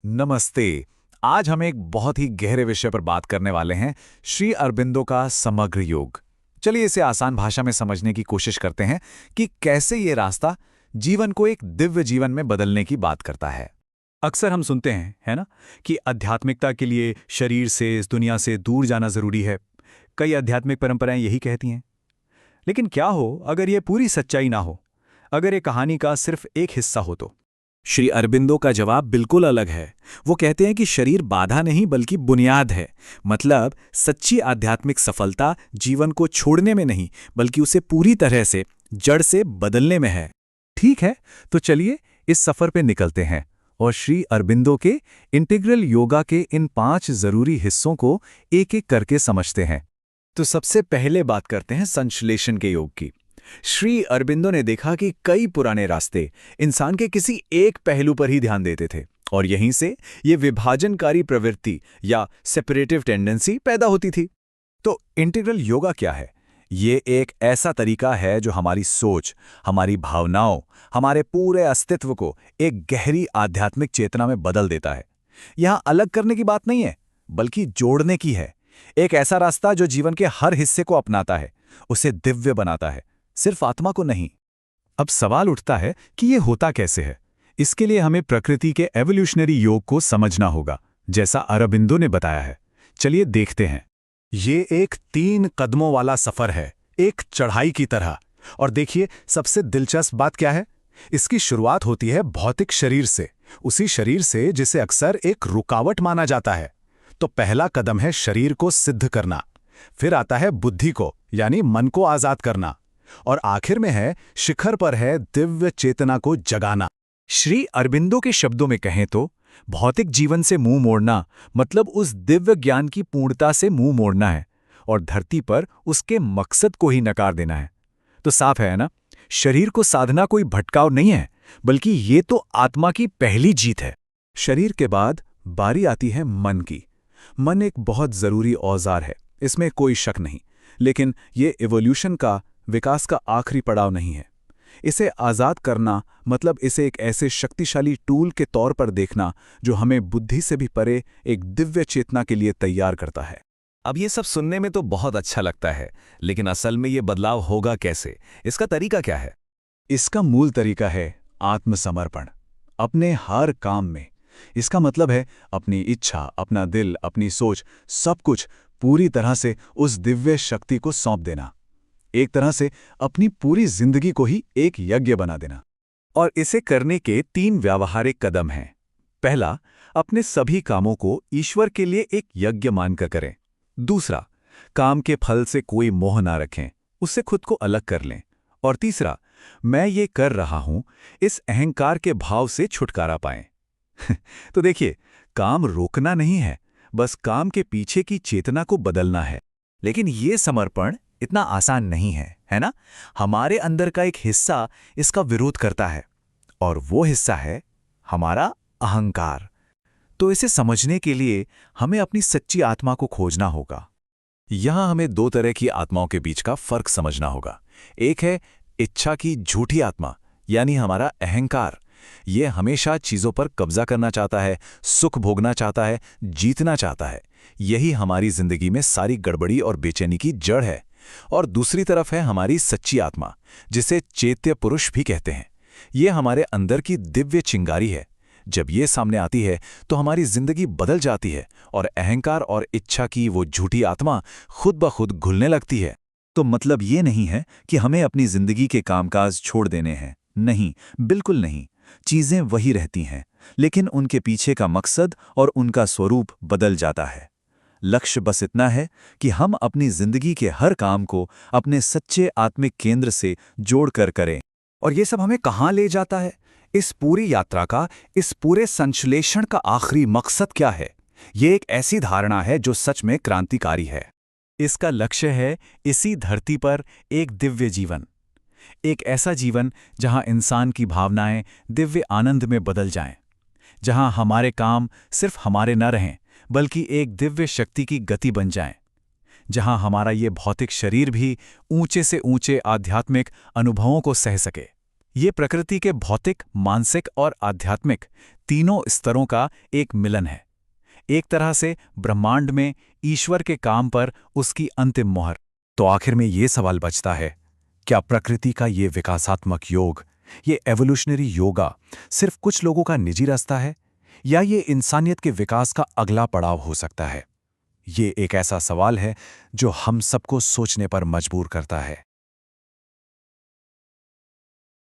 नमस्ते। आज हम एक बहुत ही गहरे विषय पर बात करने वाले हैं, श्री अरबिंदो का समग्र योग। चलिए इसे आसान भाषा में समझने की कोशिश करते हैं कि कैसे ये रास्ता जीवन को एक दिव्य जीवन में बदलने की बात करता है। अक्सर हम सुनते हैं, है ना, कि आध्यात्मिकता के लिए शरीर से, इस दुनिया से दूर जाना जरूरी है। कई आध्यात्मिक परंपराएं यही कहती हैं। लेकिन क्या हो अगर ये पूरी सच्चाई ना हो, अगर ये कहानी का सिर्फ एक हिस्सा हो तो? श्री अरबिंदो का जवाब बिल्कुल अलग है। वो कहते हैं कि शरीर बाधा नहीं बल्कि बुनियाद है। मतलब सच्ची आध्यात्मिक सफलता जीवन को छोड़ने में नहीं बल्कि उसे पूरी तरह से जड़ से बदलने में है। ठीक है, तो चलिए इस सफर पे निकलते हैं और श्री अरबिंदो के इंटीग्रल योगा के इन 5 जरूरी हिस्सों को एक-एक करके समझते हैं। तो सबसे पहले बात करते हैं संश्लेषण के योग की। श्री अरबिंदो ने देखा कि कई पुराने रास्ते इंसान के किसी एक पहलू पर ही ध्यान देते थे और यहीं से ये विभाजनकारी प्रवृत्ति या सेपरेटिव टेंडेंसी पैदा होती थी। तो इंटीग्रल योगा क्या है? ये एक ऐसा तरीका है जो हमारी सोच, हमारी भावनाओं, हमारे पूरे अस्तित्व को एक गहरी आध्यात्मिक चेतना में बदल देता है। यहाँ अलग करने की बात नहीं है, बल्कि जोड़ने की है। एक ऐसा रास्ता जो जीवन के हर हिस्से को अपनाता है, उसे दिव्य बनाता है, सिर्फ आत्मा को नहीं। अब सवाल उठता है कि ये होता कैसे है। इसके लिए हमें प्रकृति के एवोल्यूशनरी योग को समझना होगा, जैसा अरबिंदो ने बताया है। चलिए देखते हैं। ये एक 3 कदमों वाला सफर है, एक चढ़ाई की तरह। और देखिए, सबसे दिलचस्प बात क्या है? इसकी शुरुआत होती है भौतिक शरीर से, उसी शरीर से जिसे अक्सर एक रुकावट माना जाता है। तो पहला कदम है शरीर को सिद्ध करना। फिर आता है बुद्धि को, यानी मन को आजाद करना। और आखिर में है, शिखर पर है, दिव्य चेतना को जगाना। श्री अरबिंदो के शब्दों में कहें तो भौतिक जीवन से मुंह मोड़ना मतलब उस दिव्य ज्ञान की पूर्णता से मुंह मोड़ना है और धरती पर उसके मकसद को ही नकार देना है। तो साफ है ना, शरीर को साधना कोई भटकाव नहीं है, बल्कि ये तो आत्मा की पहली जीत है। शरीर के बाद बारी आती है मन की। मन एक बहुत जरूरी औजार है, इसमें कोई शक नहीं। लेकिन ये इवोल्यूशन का, विकास का आखिरी पड़ाव नहीं है। इसे आज़ाद करना मतलब इसे एक ऐसे शक्तिशाली टूल के तौर पर देखना जो हमें बुद्धि से भी परे एक दिव्य चेतना के लिए तैयार करता है। अब ये सब सुनने में तो बहुत अच्छा लगता है, लेकिन असल में ये बदलाव होगा कैसे? इसका तरीका क्या है? इसका मूल तरीका है आत्मसमर्पण, अपने हर काम में। इसका मतलब है अपनी इच्छा, अपना दिल, अपनी सोच, सब कुछ पूरी तरह से उस दिव्य शक्ति को सौंप देना। एक तरह से अपनी पूरी जिंदगी को ही एक यज्ञ बना देना। और इसे करने के 3 व्यावहारिक कदम हैं। पहला, अपने सभी कामों को ईश्वर के लिए एक यज्ञ मानकर करें। दूसरा, काम के फल से कोई मोह ना रखें, उससे खुद को अलग कर लें। और तीसरा, मैं ये कर रहा हूं, इस अहंकार के भाव से छुटकारा पाएं। तो देखिए, काम रोकना नहीं है, बस काम के पीछे की चेतना को बदलना है। लेकिन ये समर्पण इतना आसान नहीं है, है ना? हमारे अंदर का एक हिस्सा इसका विरोध करता है, और वो हिस्सा है हमारा अहंकार। तो इसे समझने के लिए हमें अपनी सच्ची आत्मा को खोजना होगा। यहां हमें 2 तरह की आत्माओं के बीच का फर्क समझना होगा। एक है इच्छा की झूठी आत्मा, यानी हमारा अहंकार। ये हमेशा चीजों पर कब्जा करना चाहता है, सुख भोगना चाहता है, जीतना चाहता है। यही हमारी जिंदगी में सारी गड़बड़ी और बेचैनी की जड़ है। और दूसरी तरफ है हमारी सच्ची आत्मा, जिसे चैत्य पुरुष भी कहते हैं। ये हमारे अंदर की दिव्य चिंगारी है। जब ये सामने आती है तो हमारी जिंदगी बदल जाती है और अहंकार और इच्छा की वो झूठी आत्मा खुद ब खुद घुलने लगती है। तो मतलब ये नहीं है कि हमें अपनी जिंदगी के कामकाज छोड़ देने हैं। नहीं, बिल्कुल नहीं। चीजें वही रहती हैं, लेकिन उनके पीछे का मकसद और उनका स्वरूप बदल जाता है। लक्ष्य बस इतना है कि हम अपनी जिंदगी के हर काम को अपने सच्चे आत्मिक केंद्र से जोड़कर करें। और ये सब हमें कहाँ ले जाता है? इस पूरी यात्रा का, इस पूरे संश्लेषण का आखिरी मकसद क्या है? ये एक ऐसी धारणा है जो सच में क्रांतिकारी है। इसका लक्ष्य है इसी धरती पर एक दिव्य जीवन। एक ऐसा जीवन जहां इंसान की भावनाएं दिव्य आनंद में बदल जाएं, जहां हमारे काम सिर्फ हमारे न रहें बल्कि एक दिव्य शक्ति की गति बन जाएं, जहां हमारा ये भौतिक शरीर भी ऊंचे से ऊंचे आध्यात्मिक अनुभवों को सह सके। ये प्रकृति के भौतिक, मानसिक और आध्यात्मिक तीनों स्तरों का एक मिलन है। एक तरह से ब्रह्मांड में ईश्वर के काम पर उसकी अंतिम मोहर। तो आखिर में ये सवाल बचता है, क्या प्रकृति का ये विकासात्मक योग, ये एवोल्यूशनरी योगा सिर्फ कुछ लोगों का निजी रास्ता है, या ये इंसानियत के विकास का अगला पड़ाव हो सकता है? ये एक ऐसा सवाल है जो हम सबको सोचने पर मजबूर करता है।